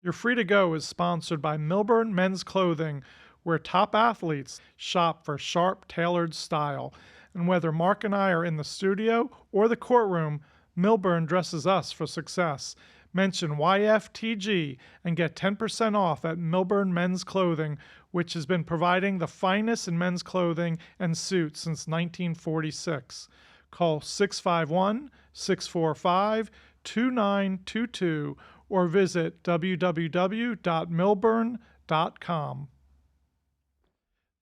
You're Free to Go is sponsored by Milburn Men's Clothing, where top athletes shop for sharp, tailored style. And whether Mark and I are in the studio or the courtroom, Milburn dresses us for success. Mention YFTG and get 10% off at Milburn Men's Clothing, which has been providing the finest in men's clothing and suits since 1946. Call 651-645-2922 or visit www.milburn.com.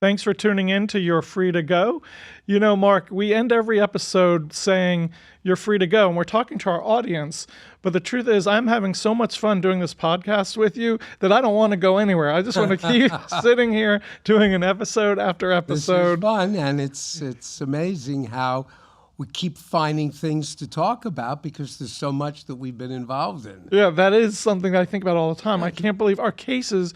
Thanks for tuning in to You're Free to Go. You know, Mark, we end every episode saying you're free to go, and we're talking to our audience. But the truth is, I'm having so much fun doing this podcast with you that I don't want to go anywhere. I just want to keep sitting here doing an episode after episode. This is fun, and it's amazing how we keep finding things to talk about because there's so much that we've been involved in. Yeah, that is something that I think about all the time. I can't believe our cases.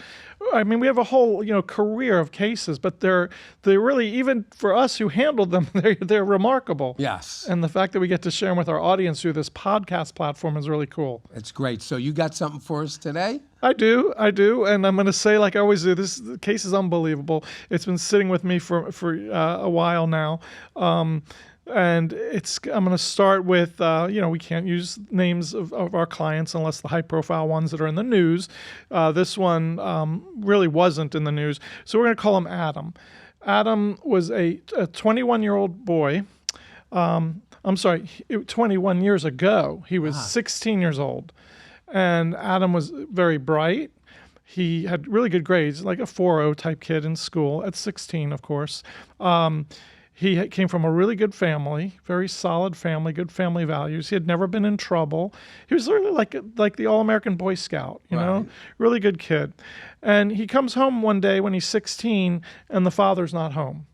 I mean, we have a whole, career of cases, but they're really, even for us who handled them, they're remarkable. Yes. And the fact that we get to share them with our audience through this podcast platform is really cool. It's great. So you got something for us today? I do. And I'm going to say, like I always do, this case is unbelievable. It's been sitting with me for a while now. And I'm going to start with, we can't use names of our clients unless the high-profile ones that are in the news. This one really wasn't in the news. So we're going to call him Adam. Adam was a 21-year-old boy. 21 years ago. He was 16 years old. And Adam was very bright. He had really good grades, like a 4.0 type kid in school at 16, of course. He came from a really good family, very solid family, good family values. He had never been in trouble. He was really like the All-American Boy Scout, really good kid. And he comes home one day when he's 16, and the father's not home.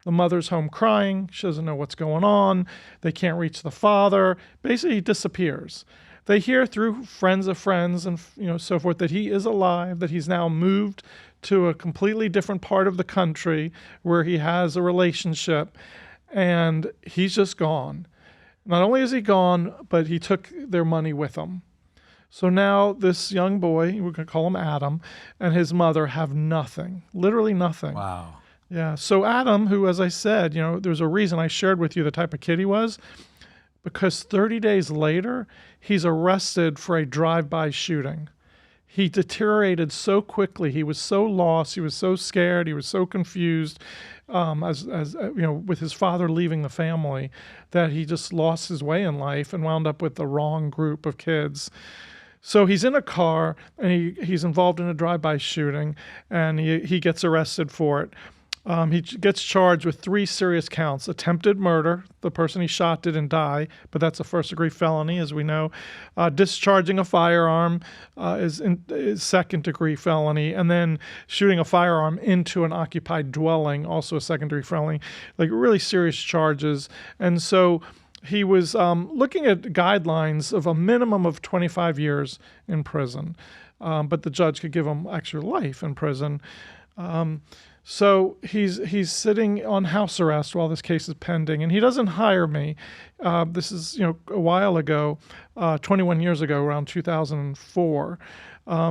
The mother's home crying. She doesn't know what's going on. They can't reach the father. Basically, he disappears. They hear through friends of friends and so forth that he is alive, that he's now moved to a completely different part of the country where he has a relationship, and he's just gone. Not only is he gone, but he took their money with him. So now this young boy, we're going to call him Adam, and his mother have nothing, literally nothing. Wow. Yeah. So Adam, who, as I said, there's a reason I shared with you the type of kid he was, because 30 days later, he's arrested for a drive-by shooting. He deteriorated so quickly. He was so lost. He was so scared. He was so confused, with his father leaving the family, that he just lost his way in life and wound up with the wrong group of kids. So he's in a car, and he's involved in a drive-by shooting, and he gets arrested for it. He gets charged with 3 serious counts. Attempted murder, the person he shot didn't die, but that's a first-degree felony, as we know. Discharging a firearm is second-degree felony. And then shooting a firearm into an occupied dwelling, also a second-degree felony. Like really serious charges. And so he was looking at guidelines of a minimum of 25 years in prison. But the judge could give him actual life in prison. So he's sitting on house arrest while this case is pending, and he doesn't hire me. This is a while ago, 21 years ago, around 2004.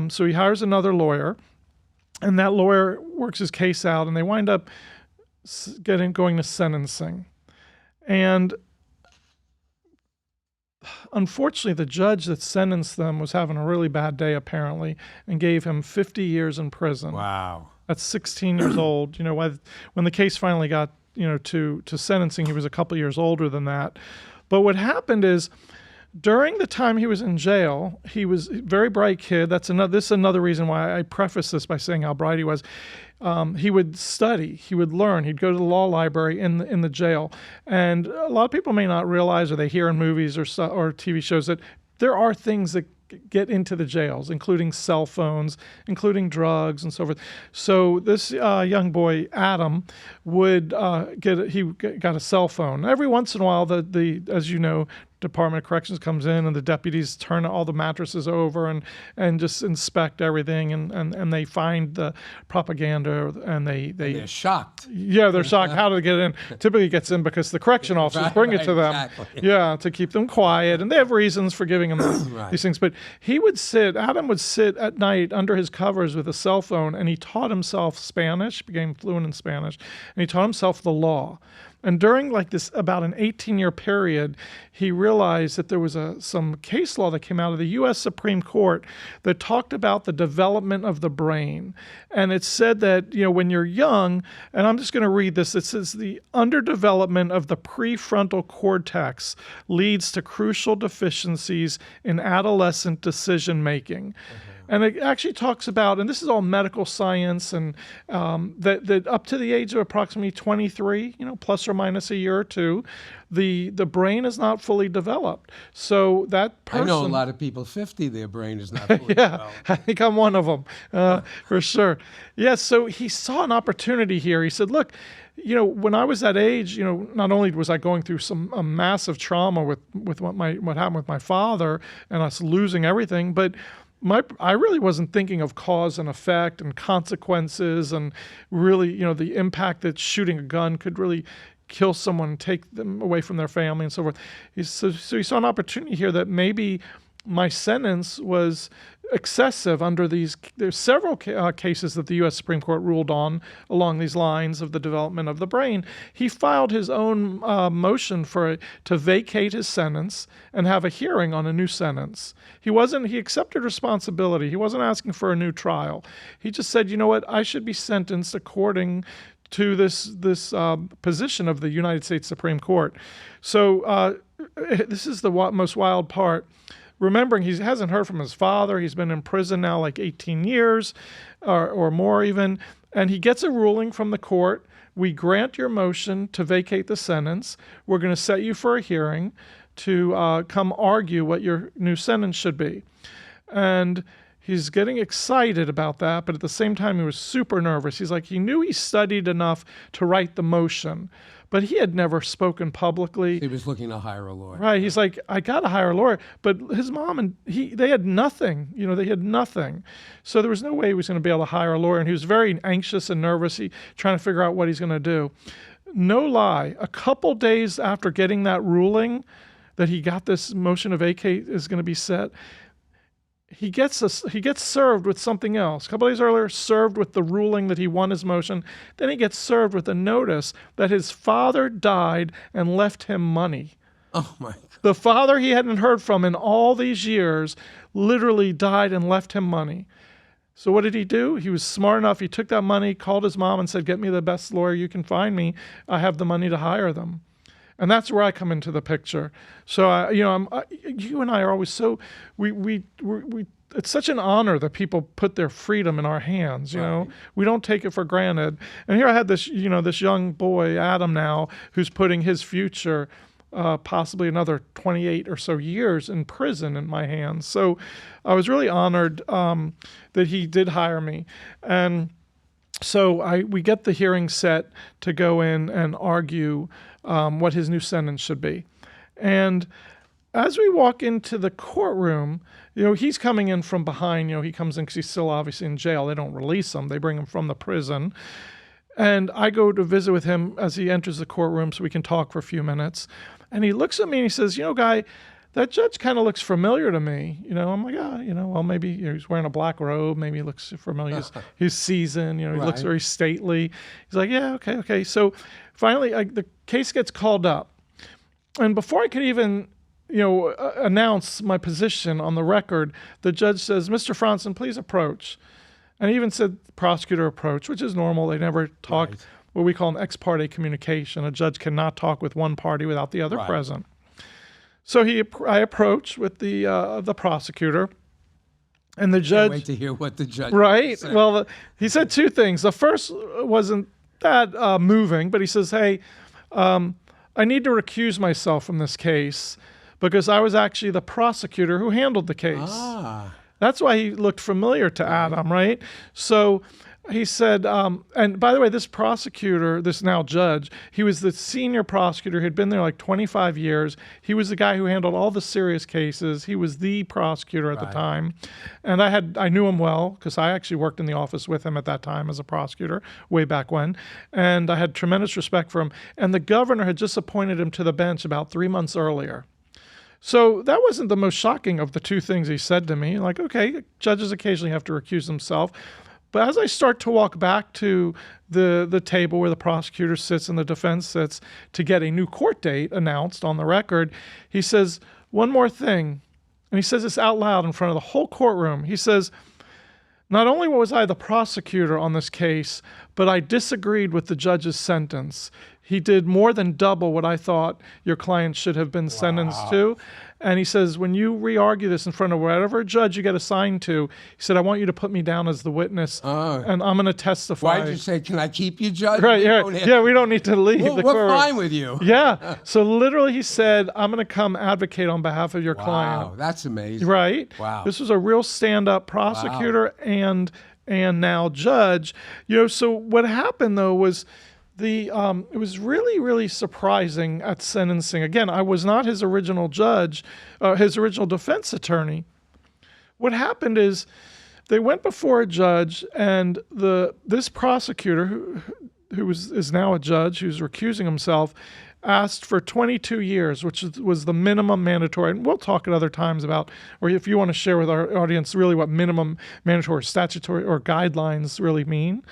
So he hires another lawyer, and that lawyer works his case out, and they wind up going to sentencing. And unfortunately, the judge that sentenced them was having a really bad day, apparently, and gave him 50 years in prison. Wow. At 16 years old. When the case finally got to sentencing, he was a couple years older than that. But what happened is, during the time he was in jail, he was a very bright kid. This is another reason why I preface this by saying how bright he was. He would study, he would learn, he'd go to the law library in the jail. And a lot of people may not realize, or they hear in movies or TV shows, that there are things that get into the jails, including cell phones, including drugs, and so forth. So this young boy, Adam, would got a cell phone. Every once in a while, as you know, Department of Corrections comes in, and the deputies turn all the mattresses over and just inspect everything, and they find the propaganda, and they're shocked. Yeah, they're shocked. How do they get in? Typically, it gets in because the correction officers bring it to them. Exactly. Yeah, to keep them quiet, and they have reasons for giving them these things. But Adam would sit at night under his covers with a cell phone, and he taught himself Spanish, became fluent in Spanish, and he taught himself the law. And during like this, about an 18-year period, he realized that there was some case law that came out of the U.S. Supreme Court that talked about the development of the brain. And it said that, when you're young, and I'm just going to read this, it says the underdevelopment of the prefrontal cortex leads to crucial deficiencies in adolescent decision making. And it actually talks about, and this is all medical science, and that up to the age of approximately 23, plus or minus a year or two, the brain is not fully developed. So that person... I know a lot of people 50, their brain is not fully developed. I think I'm one of them, for sure. Yeah, so he saw an opportunity here. He said, look, when I was that age, not only was I going through a massive trauma with what happened with my father and us losing everything, but I really wasn't thinking of cause and effect and consequences, and really, the impact that shooting a gun could really kill someone and take them away from their family and so forth. So he saw an opportunity here that maybe my sentence was excessive under these. There's several cases that the U.S. Supreme Court ruled on along these lines of the development of the brain. He filed his own motion to vacate his sentence and have a hearing on a new sentence. He accepted responsibility. He wasn't asking for a new trial. He just said, you know what, I should be sentenced according to this position of the United States Supreme Court. So this is the most wild part. Remembering he hasn't heard from his father. He's been in prison now like 18 years or more even. And he gets a ruling from the court. We grant your motion to vacate the sentence. We're going to set you for a hearing to come argue what your new sentence should be. And he's getting excited about that, but at the same time, he was super nervous. He knew he studied enough to write the motion, but he had never spoken publicly. He was looking to hire a lawyer. Right. He's like, I got to hire a lawyer. But his mom and they had nothing. They had nothing. So there was no way he was going to be able to hire a lawyer. And he was very anxious and nervous, trying to figure out what he's going to do. No lie. A couple days after getting that ruling that he got this motion to vacate is going to be set, he gets served with something else. A couple days earlier, served with the ruling that he won his motion. Then he gets served with a notice that his father died and left him money. Oh, my God. The father he hadn't heard from in all these years literally died and left him money. So what did he do? He was smart enough. He took that money, called his mom and said, get me the best lawyer you can find me. I have the money to hire them. And that's where I come into the picture. So, you and I are always so, it's such an honor that people put their freedom in our hands, you know. We don't take it for granted. And here I had this, this young boy, Adam now, who's putting his future, possibly another 28 or so years in prison in my hands. So I was really honored that he did hire me. And so we get the hearing set to go in and argue what his new sentence should be. And as we walk into the courtroom, he's coming in from behind. He comes in because he's still obviously in jail. They don't release him. They bring him from the prison. And I go to visit with him as he enters the courtroom so we can talk for a few minutes. And he looks at me and he says, Guy, that judge kind of looks familiar to me. I'm like, well, maybe he's wearing a black robe. Maybe he looks familiar. He's seasoned. He looks very stately. He's like, yeah, okay. So finally, the case gets called up. And before I could even, announce my position on the record, the judge says, Mr. Fronstin, please approach. And he even said prosecutor approach, which is normal. They never talk what we call an ex parte communication. A judge cannot talk with one party without the other present. So I approached with the prosecutor, and the judge. Can't wait to hear what the judge said. Well, he said two things. The first wasn't that moving, but he says, "Hey, I need to recuse myself from this case because I was actually the prosecutor who handled the case." That's why he looked familiar to Adam, right? So He said, and by the way, this prosecutor, this now judge, he was the senior prosecutor. He'd been there like 25 years. He was the guy who handled all the serious cases. He was the prosecutor at the time. And I knew him well because I actually worked in the office with him at that time as a prosecutor way back when. And I had tremendous respect for him. And the governor had just appointed him to the bench about 3 months earlier. So that wasn't the most shocking of the two things he said to me. Like, okay, judges occasionally have to recuse themselves. But as I start to walk back to the table where the prosecutor sits and the defense sits to get a new court date announced on the record, he says, one more thing. And he says this out loud in front of the whole courtroom. He says, not only was I the prosecutor on this case, but I disagreed with the judge's sentence. He did more than double what I thought your client should have been sentenced to. And he says, when you re-argue this in front of whatever judge you get assigned to, he said, I want you to put me down as the witness, and I'm going to testify. Why did you say, can I keep you, Judge? Right, yeah, we don't need to leave the courtroom. We're fine with you. Yeah. So literally he said, I'm going to come advocate on behalf of your client. Wow, that's amazing. Right? Wow. This was a real stand-up prosecutor and now judge. So what happened, though, was it was really, really surprising at sentencing. Again, I was not his original judge, his original defense attorney. What happened is they went before a judge, and this prosecutor, who is now a judge, who's recusing himself, asked for 22 years, which was the minimum mandatory. And we'll talk at other times about, or if you want to share with our audience really what minimum mandatory statutory or guidelines really mean,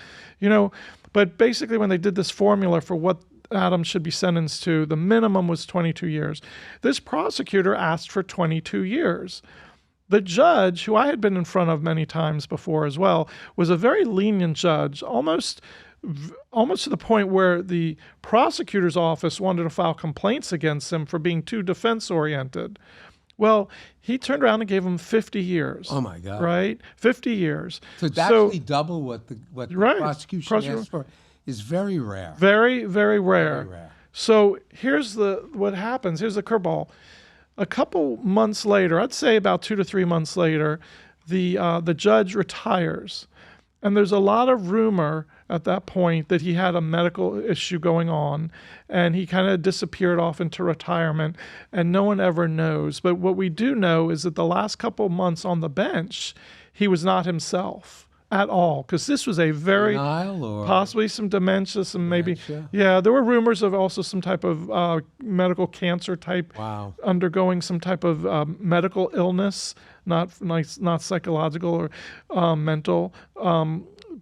But basically, when they did this formula for what Adam should be sentenced to, the minimum was 22 years. This prosecutor asked for 22 years. The judge, who I had been in front of many times before as well, was a very lenient judge, almost to the point where the prosecutor's office wanted to file complaints against him for being too defense-oriented. Well, he turned around and gave him 50 years. Oh, my God. Right? 50 years. So to actually double what the prosecution asked for is very rare. Very, very rare. Very rare. So here's what happens. Here's the curveball. A couple months later, I'd say about 2 to 3 months later, the judge retires. And there's a lot of rumor at that point that he had a medical issue going on, and he kind of disappeared off into retirement, and no one ever knows. But what we do know is that the last couple months on the bench, he was not himself at all, because this was a very possibly some dementia, there were rumors of also some type of medical cancer type, undergoing some type of medical illness, not psychological or mental,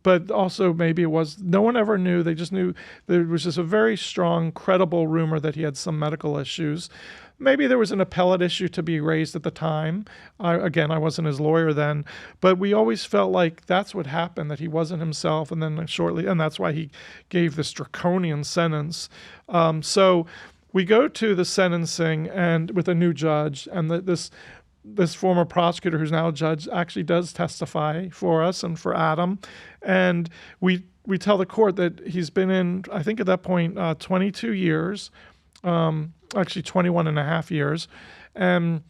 but also maybe it was, no one ever knew. They just knew there was just a very strong, credible rumor that he had some medical issues. Maybe there was an appellate issue to be raised at the time. I wasn't his lawyer then, but we always felt like that's what happened, that he wasn't himself, and then and that's why he gave this draconian sentence. So we go to the sentencing and with a new judge, and this former prosecutor who's now a judge actually does testify for us and for Adam. And we tell the court that he's been in, I think at that point, 22 years, actually 21 and a half years. And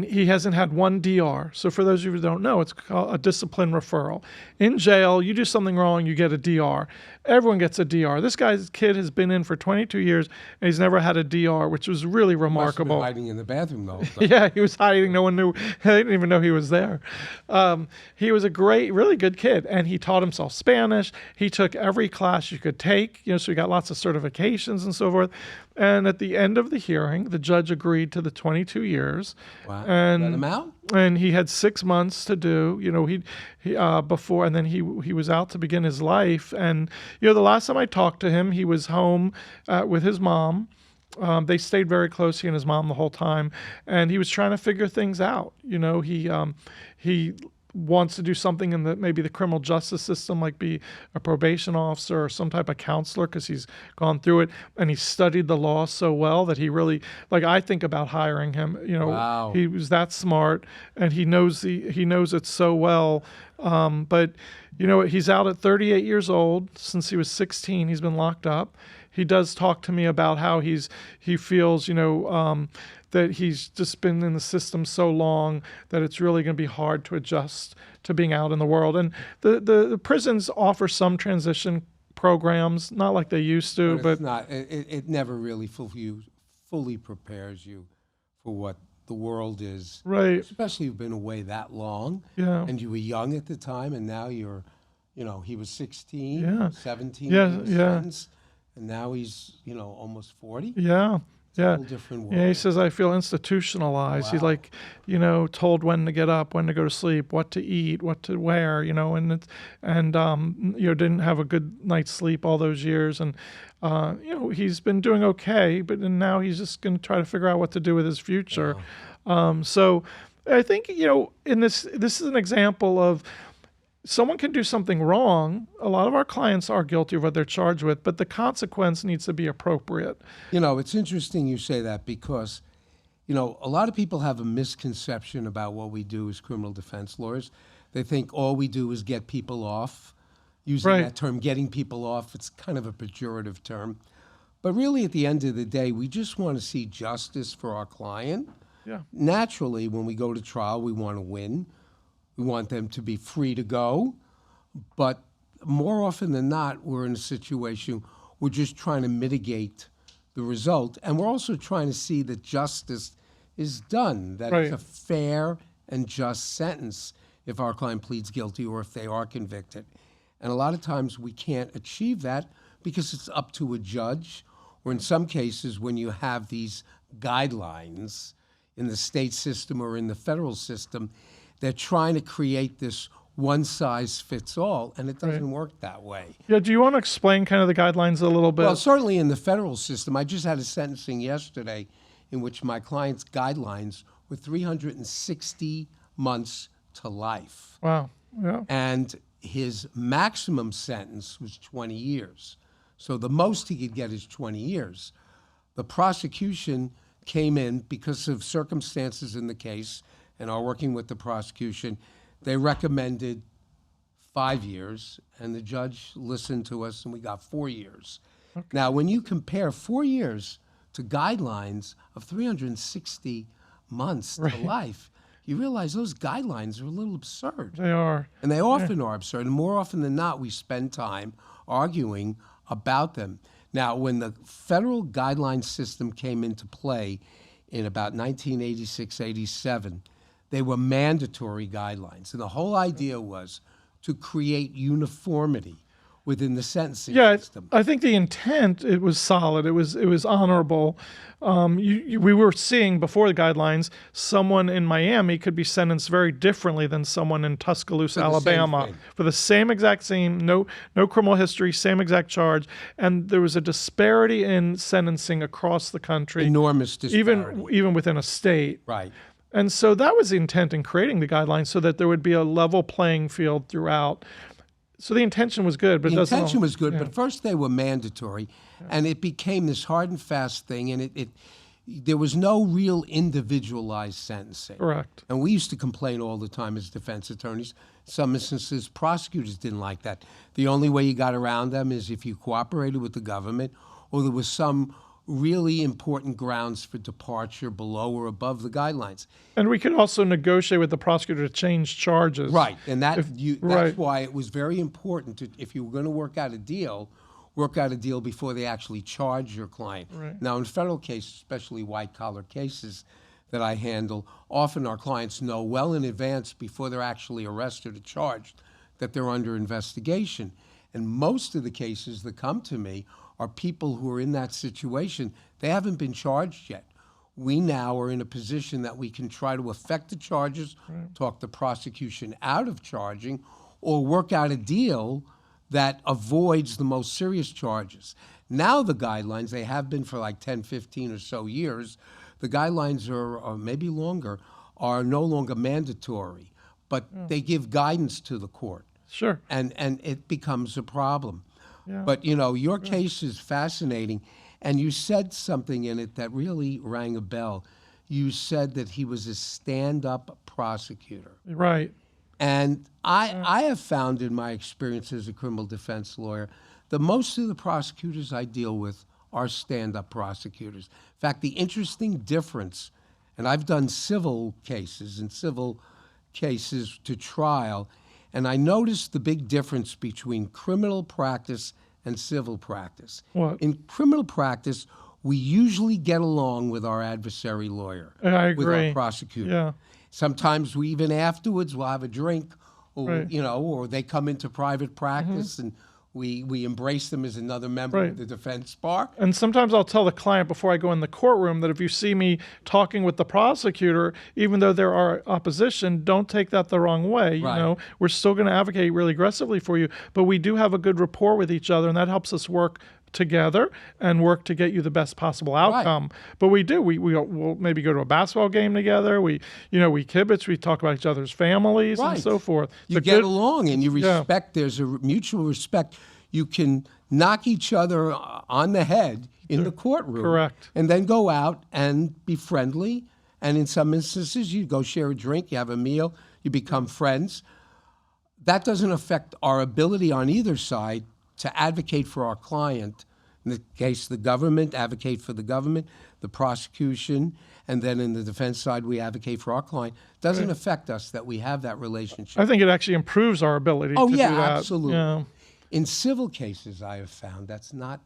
he hasn't had one DR. So for those of you who don't know, it's called a discipline referral. In jail, you do something wrong, you get a DR. Everyone gets a DR. This kid has been in for 22 years, and he's never had a DR, which was really remarkable. Must have been hiding in the bathroom the whole time. Yeah, he was hiding. No one knew. They didn't even know he was there. He was a really good kid, and he taught himself Spanish. He took every class you could take, so he got lots of certifications and so forth. And at the end of the hearing, the judge agreed to the 22 years. Wow. And let him out? And he had 6 months to do, before, and then he was out to begin his life. And, the last time I talked to him, he was home with his mom. They stayed very close, he and his mom, the whole time. And he was trying to figure things out. He wants to do something in maybe the criminal justice system, like be a probation officer or some type of counselor, because he's gone through it and he studied the law so well that he really, I think about hiring him. Wow. He was that smart and he knows it so well. But he's out at 38 years old. Since he was 16, he's been locked up. he does talk to me about how he feels, that he's just been in the system so long that it's really going to be hard to adjust to being out in the world. And the prisons offer some transition programs, not like they used to, But it's not. It never really fully prepares you for what the world is. right. Especially if you've been away that long. Yeah. And you were young at the time, and now you're, he was 16, Yeah. 17 Yeah, when he was yeah. sentenced, and now he's, almost 40. Yeah. It's a Yeah. whole different world. Yeah, he says, I feel institutionalized. He's Wow. like, told when to get up, when to go to sleep, what to eat, what to wear, didn't have a good night's sleep all those years. And, he's been doing okay, but now he's just going to try to figure out what to do with his future. So I think, this is an example of someone can do something wrong. A lot of our clients are guilty of what they're charged with, but the consequence needs to be appropriate. It's interesting you say that because, a lot of people have a misconception about what we do as criminal defense lawyers. They think all we do is get people off. Using Right. that term, getting people off, it's kind of a pejorative term. But really, at the end of the day, we just want to see justice for our client. Yeah. Naturally, when we go to trial, we want to win. We want them to be free to go. But more often than not, we're in a situation we're just trying to mitigate the result. And we're also trying to see that justice is done, that Right. it's a fair and just sentence if our client pleads guilty or if they are convicted. And a lot of times we can't achieve that because it's up to a judge, or in some cases when you have these guidelines in the state system or in the federal system, they're trying to create this one size fits all, and it doesn't work that way. Yeah, do you want to explain kind of the guidelines a little bit? Well, certainly in the federal system, I just had a sentencing yesterday in which my client's guidelines were 360 months to life. Wow. Yeah. And his maximum sentence was 20 years. So the most he could get is 20 years. The prosecution came in because of circumstances in the case and are working with the prosecution. They recommended 5 years, and the judge listened to us, and we got 4 years. Okay. Now, when you compare 4 years to guidelines of 360 months to life, you realize those guidelines are a little absurd. They are. And they often are absurd. And more often than not, we spend time arguing about them. Now, when the federal guideline system came into play in about 1986, 87, they were mandatory guidelines. And the whole idea was to create uniformity within the sentencing system. I think the intent, it was solid. It was honorable. We were seeing before the guidelines, someone in Miami could be sentenced very differently than someone in Tuscaloosa, Alabama, for the same exact no criminal history, same exact charge, and there was a disparity in sentencing across the country. Enormous disparity. Even within a state. Right. And so that was the intent in creating the guidelines, so that there would be a level playing field throughout. So the intention was good, but the intention was good, but first they were mandatory, and it became this hard and fast thing, and there was no real individualized sentencing. Correct. And we used to complain all the time as defense attorneys. Some instances, prosecutors didn't like that. The only way you got around them is if you cooperated with the government, or there was some really important grounds for departure below or above the guidelines. And we could also negotiate with the prosecutor to change charges. Right, and that's why it was very important to, if you were going to work out a deal before they actually charge your client. Right. Now, in federal cases, especially white-collar cases that I handle, often our clients know well in advance before they're actually arrested or charged that they're under investigation. And most of the cases that come to me are people who are in that situation. They haven't been charged yet. We now are in a position that we can try to affect the charges, talk the prosecution out of charging, or work out a deal that avoids the most serious charges. Now the guidelines, they have been for like 10, 15 or so years, the guidelines are, or maybe longer, are no longer mandatory, but they give guidance to the court. Sure. And it becomes a problem. Yeah. But, your case is fascinating, and you said something in it that really rang a bell. You said that he was a stand-up prosecutor. Right. And I have found in my experience as a criminal defense lawyer most of the prosecutors I deal with are stand-up prosecutors. In fact, the interesting difference, and I've done civil cases to trial, and I noticed the big difference between criminal practice and civil practice. What? In criminal practice, we usually get along with our adversary lawyer, I agree. with our prosecutor. Yeah. Sometimes we even afterwards we'll have a drink, or Right. or they come into private practice and we embrace them as another member Right. of the defense bar. And sometimes I'll tell the client before I go in the courtroom that if you see me talking with the prosecutor, even though there are opposition, don't take that the wrong way. You Right. know, we're still going to advocate really aggressively for you, but we do have a good rapport with each other, and that helps us work together and work to get you the best possible outcome. But we do. We'll maybe go to a basketball game together. We kibitz. We talk about each other's families and so forth. You It's a get good- along and you respect. There's a mutual respect. You can knock each other on the head in the courtroom. Correct. And then go out and be friendly. And in some instances, you go share a drink, you have a meal, you become friends. That doesn't affect our ability on either side to advocate for our client. In the case, the government, advocate for the government, the prosecution, and then in the defense side, we advocate for our client. Doesn't affect us that we have that relationship. I think it actually improves our ability to do that. Absolutely. Yeah. In civil cases, I have found that's not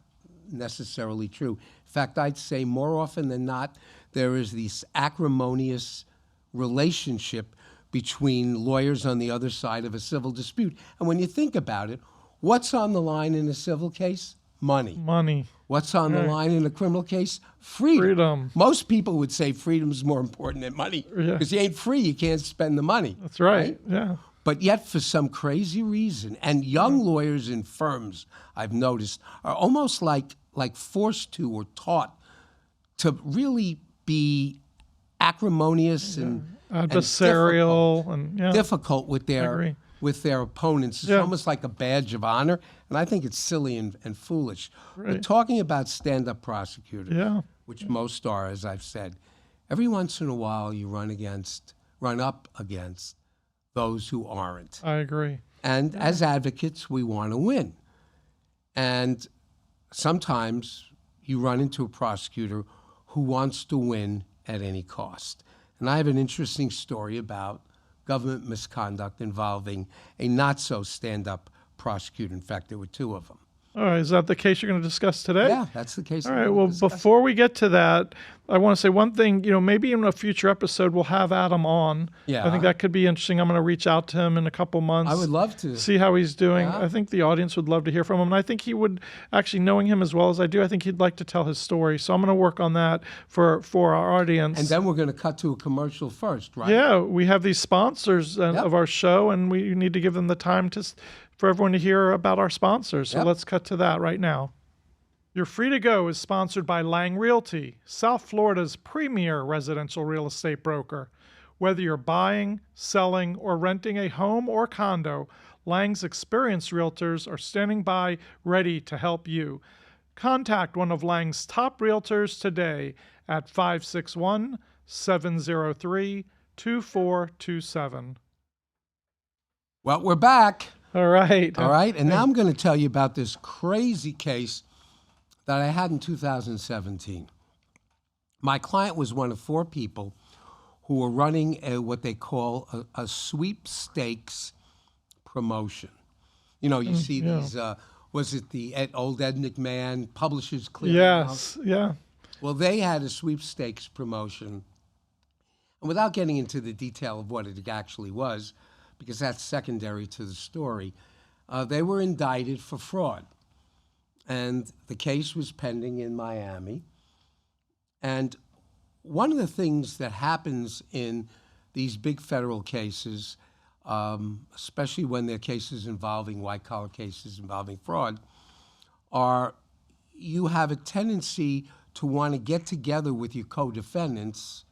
necessarily true. In fact, I'd say more often than not, there is this acrimonious relationship between lawyers on the other side of a civil dispute. And when you think about it, what's on the line in a civil case? Money. Money. What's on the line in a criminal case? Freedom. Freedom. Most people would say freedom is more important than money. Because you ain't free, you can't spend the money. That's right. Yeah. But yet, for some crazy reason, and young lawyers in firms, I've noticed, are almost like forced to or taught to really be acrimonious and Adversarial and difficult with agree. their opponents. It's almost like a badge of honor, and I think it's silly and foolish. But talking about stand-up prosecutors, which most are, as I've said, every once in a while you run up against those who aren't. I agree. And as advocates, we want to win. And sometimes you run into a prosecutor who wants to win at any cost. And I have an interesting story about government misconduct involving a not-so-stand-up prosecutor. In fact, there were two of them. All right. Is that the case you're going to discuss today? Yeah, that's the case. All right. Well, before we get to that, I want to say one thing. Maybe in a future episode we'll have Adam on. Yeah. I think that could be interesting. I'm going to reach out to him in a couple months. I would love to. See how he's doing. Yeah. I think the audience would love to hear from him. And I think he would, actually knowing him as well as I do, I think he'd like to tell his story. So I'm going to work on that for our audience. And then we're going to cut to a commercial first, right? Yeah. We have these sponsors of our show, and we need to give them the time for everyone to hear about our sponsors. So let's cut to that right now. You're Free to Go is sponsored by Lang Realty, South Florida's premier residential real estate broker. Whether you're buying, selling, or renting a home or condo, Lang's experienced realtors are standing by ready to help you. Contact one of Lang's top realtors today at 561-703-2427. Well, we're back. All right. All right. And now I'm going to tell you about this crazy case that I had in 2017. My client was one of four people who were running what they call a sweepstakes promotion. You see these, was it the old Ed McMahon Publishers Clearinghouse? Yes. Yeah. Well, they had a sweepstakes promotion. And without getting into the detail of what it actually was, because that's secondary to the story, they were indicted for fraud. And the case was pending in Miami. And one of the things that happens in these big federal cases, especially when they're cases involving white-collar cases involving fraud, are you have a tendency to want to get together with your co-defendants.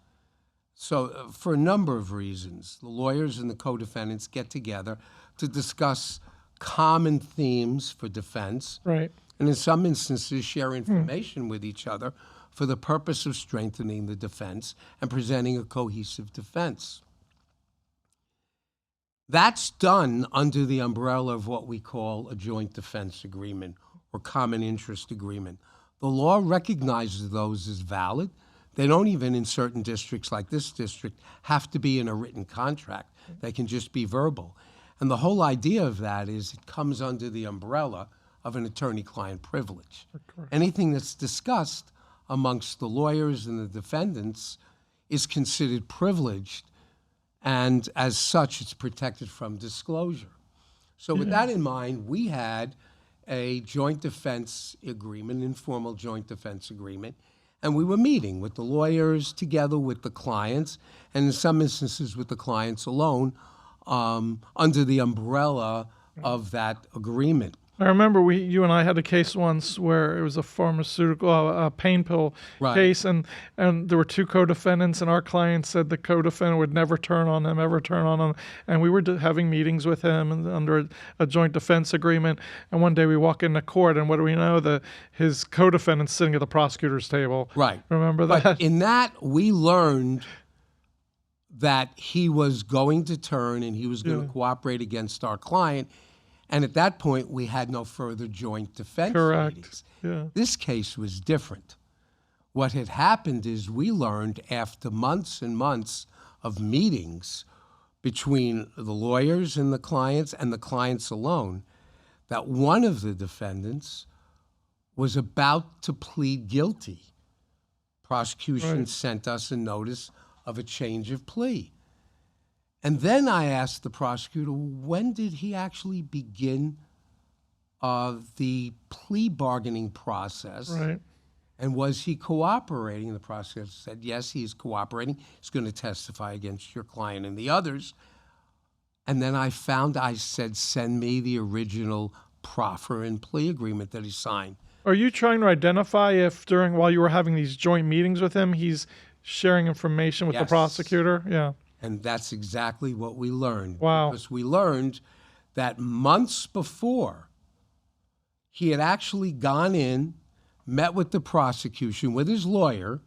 So for a number of reasons, the lawyers and the co-defendants get together to discuss common themes for defense. Right. And in some instances, share information with each other for the purpose of strengthening the defense and presenting a cohesive defense. That's done under the umbrella of what we call a joint defense agreement, or common interest agreement. The law recognizes those as valid. They don't even, in certain districts like this district, have to be in a written contract. They can just be verbal. And the whole idea of that is it comes under the umbrella of an attorney-client privilege. Anything that's discussed amongst the lawyers and the defendants is considered privileged, and as such, it's protected from disclosure. So with that in mind, we had a joint defense agreement, informal joint defense agreement, and we were meeting with the lawyers together with the clients, and in some instances with the clients alone, under the umbrella of that agreement. I remember you and I had a case once where it was a pharmaceutical, a pain pill case, and there were two co-defendants, and our client said the co-defendant would never turn on them, ever turn on them, and we were having meetings with him and under a joint defense agreement, and one day we walk into court, and what do we know? His co-defendant's sitting at the prosecutor's table. Right. Remember that? But in that, we learned that he was going to turn and he was going to cooperate against our client. And at that point, we had no further joint defense meetings. Yeah. This case was different. What had happened is we learned after months and months of meetings between the lawyers and the clients alone, that one of the defendants was about to plead guilty. Prosecution sent us a notice of a change of plea. And then I asked the prosecutor, when did he actually begin the plea bargaining process? Right. And was he cooperating? The prosecutor said, yes, he's cooperating. He's going to testify against your client and the others. And then I said, send me the original proffer and plea agreement that he signed. Are you trying to identify if while you were having these joint meetings with him, he's sharing information with the prosecutor? Yeah. And that's exactly what we learned. Wow. Because we learned that months before, he had actually gone in, met with the prosecution, with his lawyer,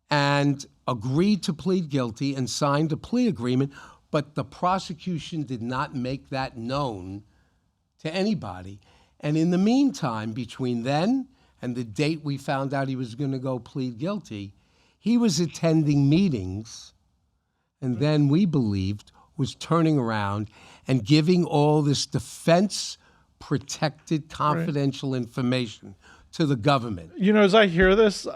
and agreed to plead guilty and signed a plea agreement, but the prosecution did not make that known to anybody. And in the meantime, between then and the date we found out he was going to go plead guilty, he was attending meetings, and then we believed was turning around and giving all this defense-protected confidential information to the government. You know, as I hear this,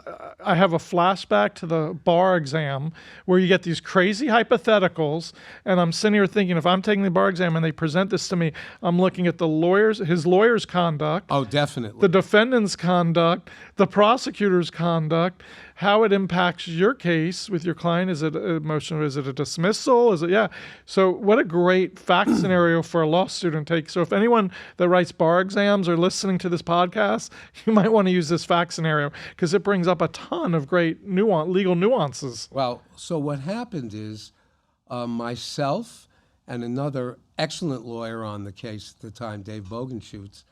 I have a flashback to the bar exam where you get these crazy hypotheticals, and I'm sitting here thinking, if I'm taking the bar exam and they present this to me, I'm looking at his lawyer's conduct. Oh, definitely. The defendant's conduct, the prosecutor's conduct, how it impacts your case with your client. Is it emotional? Is it a dismissal? So what a great fact scenario for a law student to take. So if anyone that writes bar exams are listening to this podcast, you might want to use this fact scenario because it brings up a ton of great legal nuances. Well, so what happened is myself and another excellent lawyer on the case at the time, Dave Bogenschutz,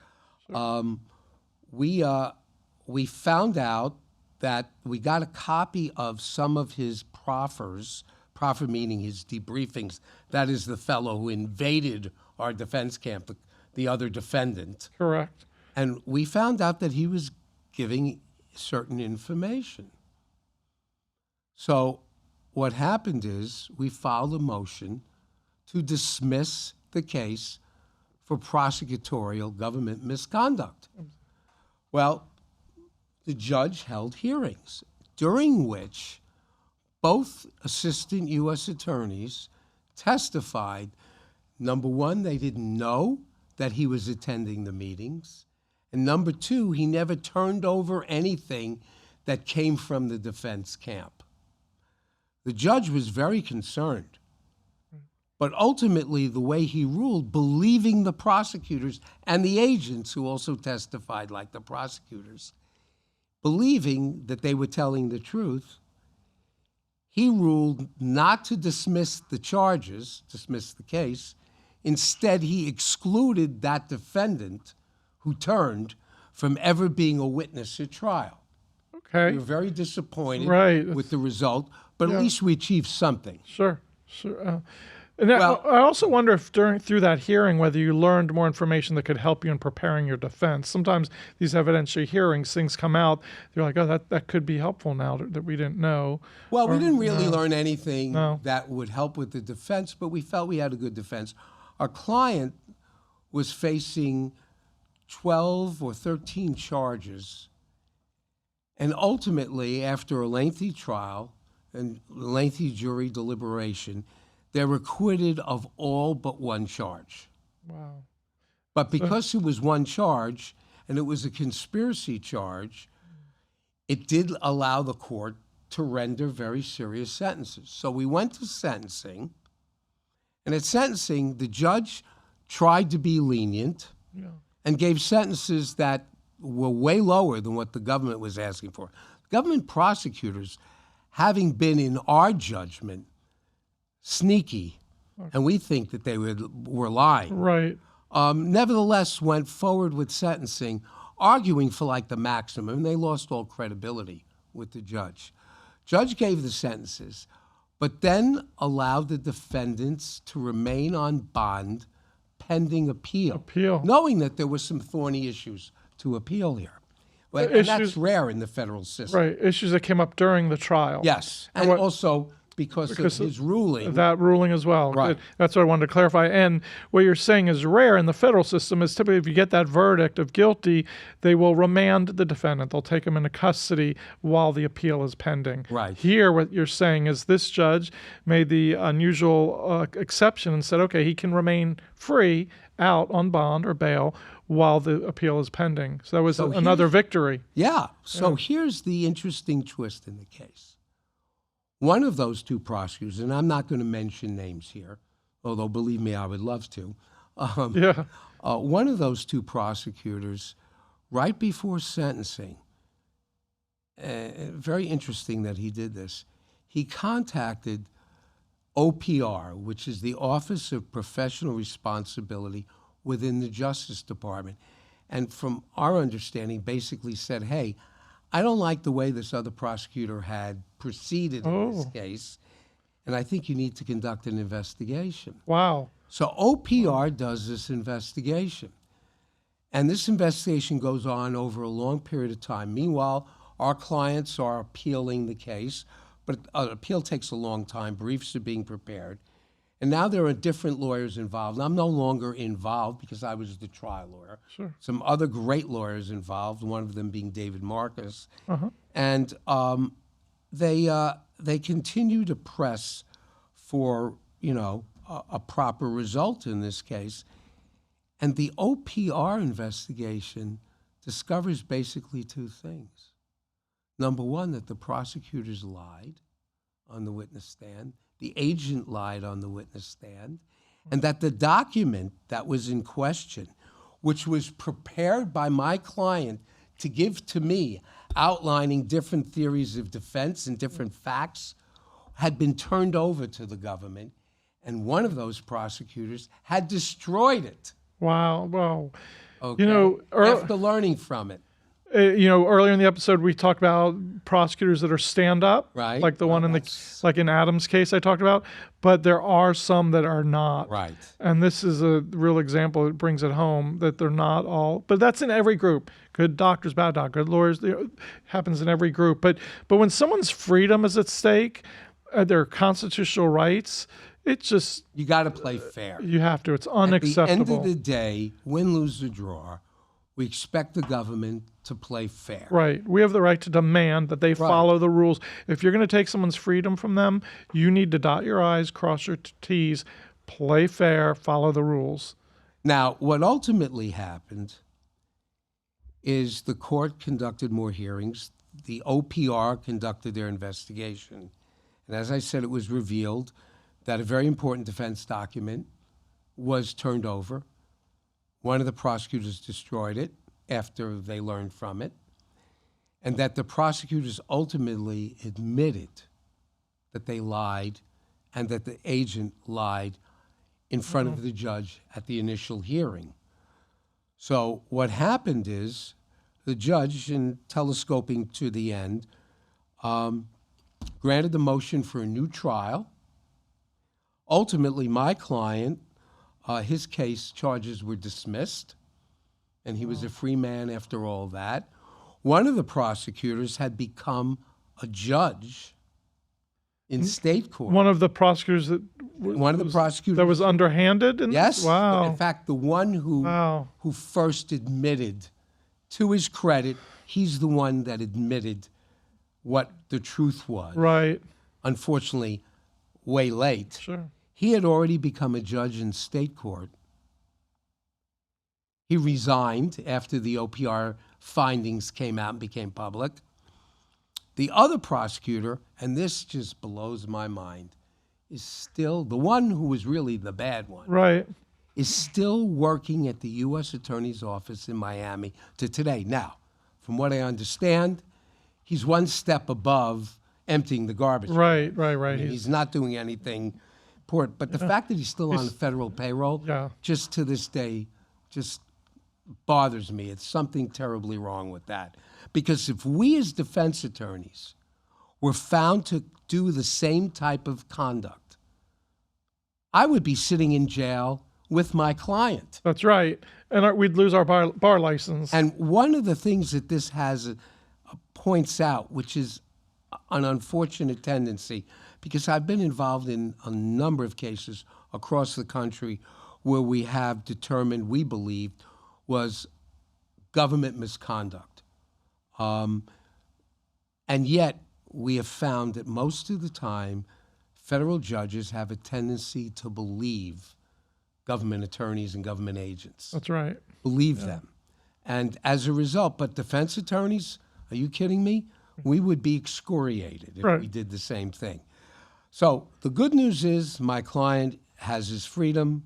we found out that we got a copy of some of his proffers, proffer meaning his debriefings. That is the fellow who invaded our defense camp, the other defendant. Correct. And we found out that he was giving certain information. So what happened is we filed a motion to dismiss the case for prosecutorial government misconduct. Well, the judge held hearings during which both assistant U.S. attorneys testified, number one, they didn't know that he was attending the meetings, and number two, he never turned over anything that came from the defense camp. The judge was very concerned, but ultimately the way he ruled, believing the prosecutors and the agents who also testified like the prosecutors, believing that they were telling the truth, he ruled not to dismiss the charges, dismiss the case. Instead, he excluded that defendant who turned from ever being a witness at trial. Okay. We were very disappointed Right. with the result, but at least we achieved something. Sure. And Well- I also wonder if through that hearing, whether you learned more information that could help you in preparing your defense. Sometimes these evidentiary hearings, things come out, you're like, oh, that could be helpful now that we didn't know. Well, we Or- didn't really no. learn anything No. that would help with the defense, but we felt we had a good defense. Our client was facing 12 or 13 charges. And ultimately, after a lengthy trial and lengthy jury deliberation, they were acquitted of all but one charge. Wow. But because it was one charge and it was a conspiracy charge, it did allow the court to render very serious sentences. So we went to sentencing, and at sentencing, the judge tried to be lenient Yeah. and gave sentences that were way lower than what the government was asking for. Government prosecutors, having been in our judgment sneaky, and we think that they were lying, Right. nevertheless went forward with sentencing, arguing for like the maximum, and they lost all credibility with the judge. Judge gave the sentences, but then allowed the defendants to remain on bond pending appeal, knowing that there were some thorny issues to appeal here. Well, and that's Issues- rare in the federal system. Right. Issues that came up during the trial. Yes, and also because of his ruling. That ruling as well. Right. That's what I wanted to clarify. And what you're saying is rare in the federal system is typically if you get that verdict of guilty, they will remand the defendant. They'll take him into custody while the appeal is pending. Right. Here, what you're saying is this judge made the unusual exception and said, okay, he can remain free out on bond or bail while the appeal is pending. So that was another victory. Yeah. So here's the interesting twist in the case. One of those two prosecutors, and I'm not going to mention names here, although believe me, I would love to. One of those two prosecutors, right before sentencing, very interesting that he did this, he contacted OPR, which is the Office of Professional Responsibility within the Justice Department. And from our understanding, basically said, hey, I don't like the way this other prosecutor had proceeded in this case, and I think you need to conduct an investigation. Wow. So OPR does this investigation, and this investigation goes on over a long period of time. Meanwhile, our clients are appealing the case, but an appeal takes a long time. Briefs are being prepared. And now there are different lawyers involved. I'm no longer involved because I was the trial lawyer. Sure. Some other great lawyers involved, one of them being David Marcus. And they continue to press for, a proper result in this case. And the OPR investigation discovers basically two things. Number one, that the prosecutors lied on the witness stand. The agent lied on the witness stand, and that the document that was in question, which was prepared by my client to give to me, outlining different theories of defense and different facts, had been turned over to the government, and one of those prosecutors had destroyed it. Wow. Wow. Okay? After learning from it. Earlier in the episode, we talked about prosecutors that are stand-up, Right. like the one like in Adam's case I talked about, but there are some that are not. Right. And this is a real example that brings it home that they're not all, but that's in every group. Good doctors, bad doctors, good lawyers, happens in every group. But when someone's freedom is at stake, their constitutional rights, it's just, You got to play fair. you have to. It's unacceptable. At the end of the day, win, lose, or draw, we expect the government to play fair. Right. We have the right to demand that they follow the rules. If you're going to take someone's freedom from them, you need to dot your I's, cross your T's, play fair, follow the rules. Now, what ultimately happened is the court conducted more hearings. The OPR conducted their investigation. And as I said, it was revealed that a very important defense document was turned over. One of the prosecutors destroyed it after they learned from it, and that the prosecutors ultimately admitted that they lied and that the agent lied in front of the judge at the initial hearing. So what happened is the judge, in telescoping to the end, granted the motion for a new trial, Ultimately, my client, his case charges were dismissed, and he was a free man after all that. One of the prosecutors had become a judge in state court. One of the prosecutors that was underhanded in Yes. this? Wow. In fact, the one who first admitted, to his credit, he's the one that admitted what the truth was. Right. Unfortunately, way late. Sure. He had already become a judge in state court. He resigned after the OPR findings came out and became public. The other prosecutor, and this just blows my mind, is still, the one who was really the bad one, Right. is still working at the U.S. Attorney's Office in Miami to today. Now, from what I understand, he's one step above emptying the garbage. Right. I mean, he's not doing anything important. But the fact that he's still on the federal payroll, just to this day, just bothers me. It's something terribly wrong with that. Because if we as defense attorneys were found to do the same type of conduct, I would be sitting in jail with my client. That's right. And we'd lose our bar license. And one of the things that this has points out, which is an unfortunate tendency, because I've been involved in a number of cases across the country where we have determined, we believe, was government misconduct. And yet we have found that most of the time, federal judges have a tendency to believe government attorneys and government agents. That's right. Believe them. And as a result, but defense attorneys, are you kidding me? We would be excoriated if we did the same thing. So the good news is my client has his freedom.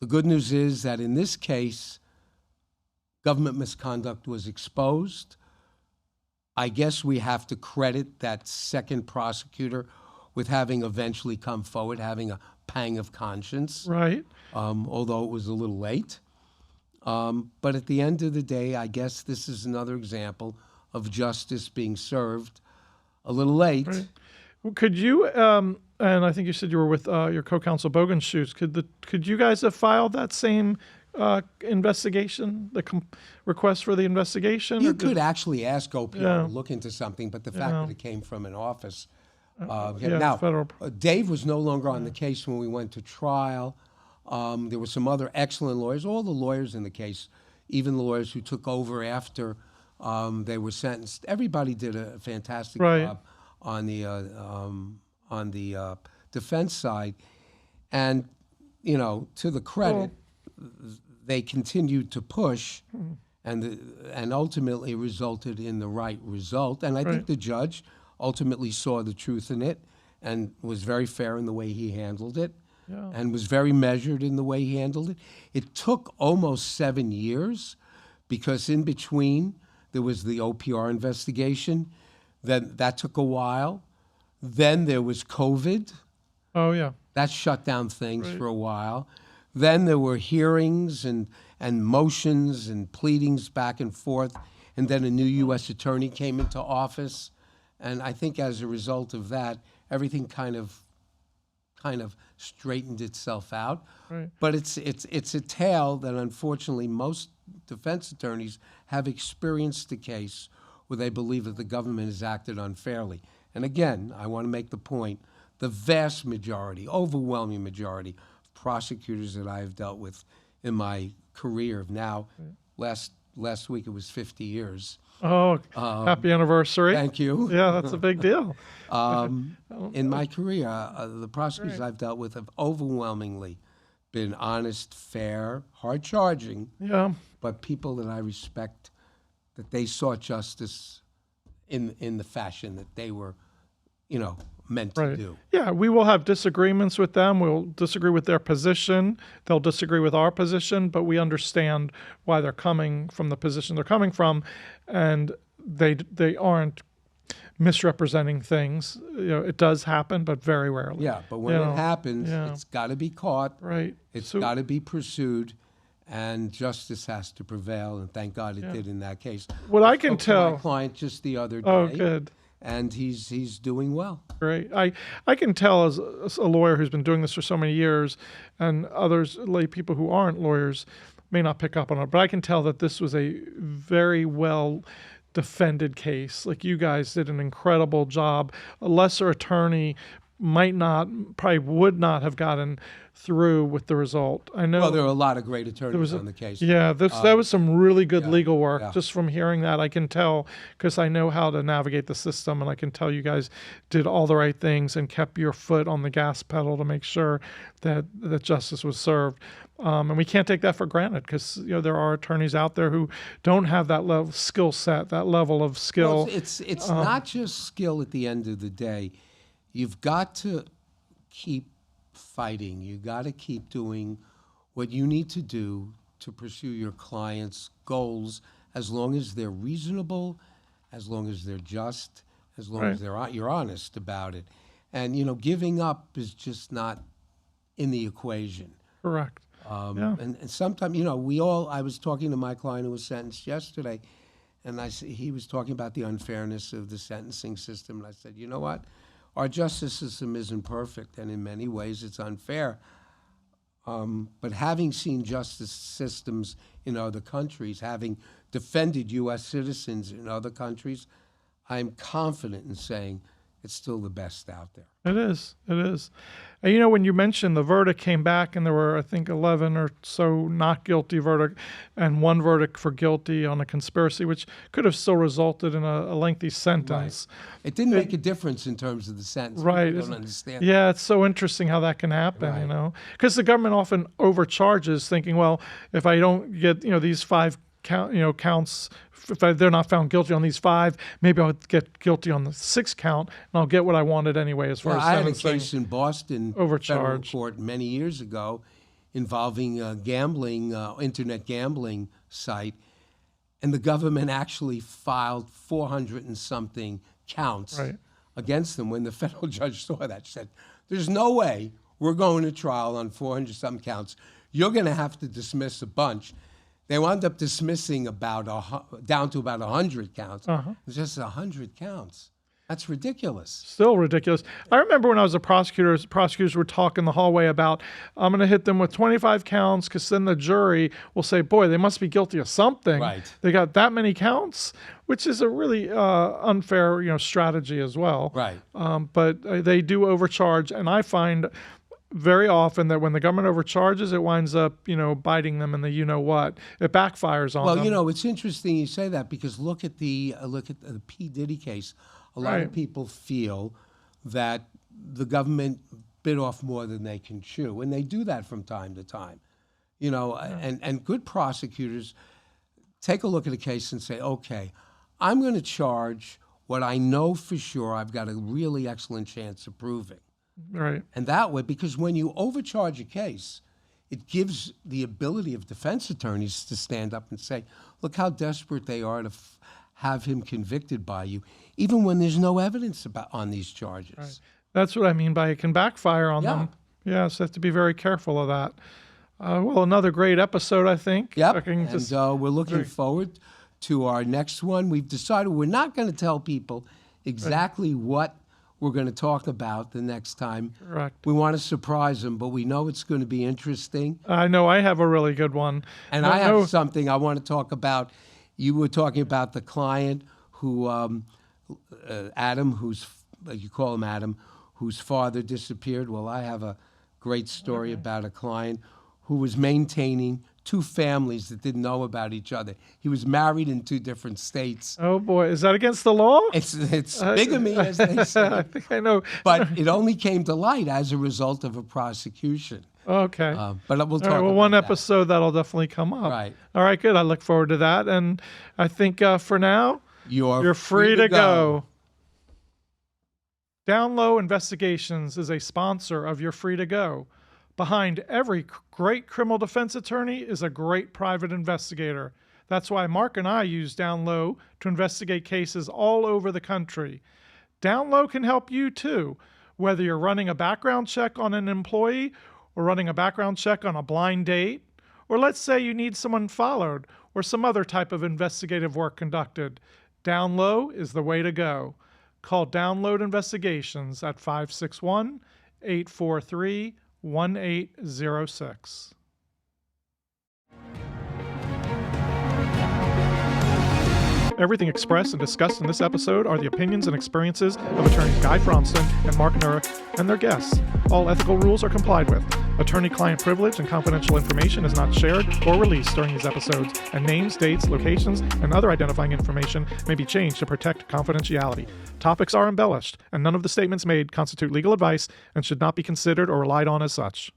The good news is that in this case, government misconduct was exposed. I guess we have to credit that second prosecutor with having eventually come forward, having a pang of conscience. Right. Although it was a little late. But at the end of the day, I guess this is another example of justice being served a little late. Right. Well, could you, and I think you said you were with your co-counsel Bogenschutz, could you guys have filed that same investigation, the request for the investigation? You could actually ask OPR to look into something, but the fact that it came from an office. Now, Dave was no longer on the case when we went to trial. There were some other excellent lawyers, all the lawyers in the case, even the lawyers who took over after they were sentenced. Everybody did a fantastic job on the defense side. And, you know, to the credit, they continued to push and ultimately resulted in the right result. And I think the judge ultimately saw the truth in it and was very fair in the way he handled it and was very measured in the way he handled it. It took almost 7 years because in between there was the OPR investigation. Then that took a while. Then there was COVID. Oh, yeah. That shut down things for a while. Then there were hearings and motions and pleadings back and forth. And then a new U.S. attorney came into office. And I think as a result of that, everything kind of straightened itself out. Right. But it's a tale that unfortunately most defense attorneys have experienced a case where they believe that the government has acted unfairly. And again, I want to make the point, the vast majority, overwhelming majority of prosecutors that I have dealt with in my career of now, last week it was 50 years. Oh, happy anniversary. Thank you. Yeah, that's a big deal. In my career, the prosecutors I've dealt with have overwhelmingly been honest, fair, hard-charging, but people that I respect, that they sought justice in the fashion that they were, meant to do. Yeah, we will have disagreements with them. We'll disagree with their position. They'll disagree with our position, but we understand why they're coming from the position they're coming from, and they aren't misrepresenting things. It does happen, but very rarely. Yeah, but when it happens, it's got to be caught. Right. It's got to be pursued, and justice has to prevail. And thank God it did in that case. What I can spoke to tell, my client just the other day. oh, good. and he's doing well. Great. I can tell as a lawyer who's been doing this for so many years, and others, lay people who aren't lawyers, may not pick up on it, but I can tell that this was a very well defended case. Like, you guys did an incredible job. A lesser attorney probably would not have gotten through with the result. I know. Well, there are a lot of great attorneys on the case. Yeah, that was some really good legal work. yeah. Just from hearing that, I can tell, because I know how to navigate the system, and I can tell you guys did all the right things and kept your foot on the gas pedal to make sure that justice was served. And we can't take that for granted, because there are attorneys out there who don't have that level skill set, that level of skill. Well, it's not just skill at the end of the day. You've got to keep fighting. You got to keep doing what you need to do to pursue your clients' goals, as long as they're reasonable, as long as they're just, as long as you're honest about it. And giving up is just not in the equation. Correct. And sometimes, I was talking to my client who was sentenced yesterday, and he was talking about the unfairness of the sentencing system. And I said, you know what? Our justice system isn't perfect, and in many ways it's unfair. But having seen justice systems in other countries, having defended U.S. citizens in other countries, I'm confident in saying it's still the best out there. It is. It is. And when you mentioned the verdict came back, and there were, I think, 11 or so not guilty verdict, and one verdict for guilty on a conspiracy, which could have still resulted in a lengthy sentence. Right. It didn't make a difference in terms of the sentence. Right. I don't understand. Yeah, it's so interesting how that can happen, because the government often overcharges, thinking, well, if I don't get, these 5 counts, if they're not found guilty on these 5, maybe I'll get guilty on the 6th count, and I'll get what I wanted anyway as far as sentencing. I had a case in Boston federal court many years ago involving a gambling, internet gambling site, and the government actually filed 400 and something counts against them. When the federal judge saw that, she said, "There's no way we're going to trial on 400 something counts. You're going to have to dismiss a bunch." They wound up dismissing down to about 100 counts. It's just 100 counts. That's ridiculous. Still ridiculous. I remember when I was a prosecutor, prosecutors were talking in the hallway about, I'm going to hit them with 25 counts, because then the jury will say, boy, they must be guilty of something. Right. They got that many counts, which is a really unfair strategy as well. Right. But they do overcharge, and I find very often that when the government overcharges, it winds up, biting them in the what. It backfires on them. Well, it's interesting you say that, because look at the P. Diddy case. A lot of people feel that the government bit off more than they can chew, and they do that from time to time. And good prosecutors take a look at a case and say, okay, I'm going to charge what I know for sure I've got a really excellent chance of proving. Right. And that way, because when you overcharge a case, it gives the ability of defense attorneys to stand up and say, look how desperate they are to have him convicted by you, even when there's no evidence on these charges. Right. That's what I mean by it can backfire on them. Yeah, so have to be very careful of that. Well, another great episode, I think. Yep, we're looking forward to our next one. We've decided we're not going to tell people exactly what we're going to talk about the next time. Correct. We want to surprise them, but we know it's going to be interesting. I know I have a really good one. And I have something I want to talk about. You were talking about the client who, Adam, you call him Adam, whose father disappeared. Well, I have a great story about a client who was maintaining 2 families that didn't know about each other. He was married in 2 different states. Oh boy, is that against the law? It's bigamy, as they say. I think I know. But it only came to light as a result of a prosecution. Okay. But we'll talk about one that. episode that'll definitely come up. Right. All right, good. I look forward to that. And I think for now, you're free to go. Down Low Investigations is a sponsor of You're Free to Go. Behind every great criminal defense attorney is a great private investigator. That's why Marc and I use Down Low to investigate cases all over the country. Down Low can help you too, whether you're running a background check on an employee or running a background check on a blind date, or let's say you need someone followed or some other type of investigative work conducted. Down Low is the way to go. Call Download Investigations at 561-843-1806. Everything expressed and discussed in this episode are the opinions and experiences of attorneys Guy Fronstin and Marc Nurik and their guests. All ethical rules are complied with. Attorney-client privilege and confidential information is not shared or released during these episodes, and names, dates, locations, and other identifying information may be changed to protect confidentiality. Topics are embellished, and none of the statements made constitute legal advice and should not be considered or relied on as such.